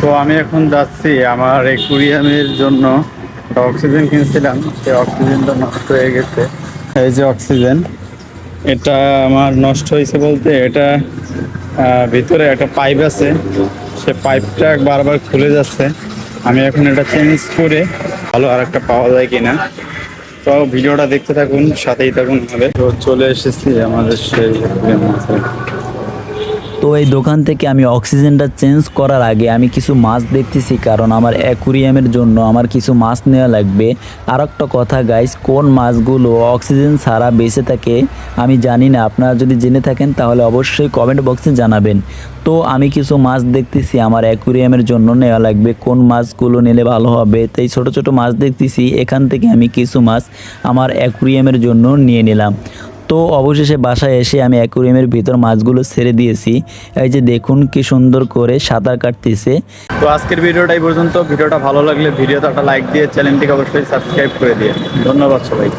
তো আমি এখন যাচ্ছি আমার অ্যাকুরিয়ামের জন্য একটা অক্সিজেন কিনছিলাম, সেই অক্সিজেনটা নষ্ট হয়ে গেছে। এই যে অক্সিজেন, এটা আমার নষ্ট হয়েছে বলতে এটা ভিতরে একটা পাইপ আছে, সে পাইপটা বারবার খুলে যাচ্ছে। আমি এখন এটা চেঞ্জ করে ভালো আর একটা পাওয়া যায় কিনা। তো ভিডিওটা দেখতে থাকুন, সাথেই থাকুন। আমাদের তো চলে এসেছি আমাদের সেই aquarium-এ। তো এই দোকান থেকে আমি অক্সিজেনটা চেঞ্জ করার আগে আমি কিছু মাছ দেখতেছি, কারণ আমার অ্যাকুরিয়ামের জন্য আমার কিছু মাছ নেওয়া লাগবে। আর একটা কথা গাইস, কোন মাছগুলো অক্সিজেন ছাড়া বেঁচে থাকে আমি জানি না, আপনারা যদি জেনে থাকেন তাহলে অবশ্যই কমেন্ট বক্সে জানাবেন। তো আমি কিছু মাছ দেখতেছি আমার অ্যাকুরিয়ামের জন্য নেওয়া লাগবে, কোন মাছগুলো নিলে ভালো হবে। তাই ছোট ছোট মাছ দেখতেছি, এখান থেকে আমি কিছু মাছ আমার অ্যাকুরিয়ামের জন্য নিয়ে নিলাম। তো অবশেষে বাসায় এসে আমি অ্যাকুরিয়ামের ভিতর মাছগুলো ছেড়ে দিয়েছি। এই যে দেখুন কি সুন্দর করে সাঁতার কাটতেছে। তো আজকের ভিডিওটাই পর্যন্ত। ভিডিওটা ভালো লাগলে ভিডিওতে একটা লাইক দিয়ে চ্যানেলটিকে অবশ্যই সাবস্ক্রাইব করে দিয়ে। ধন্যবাদ সবাই।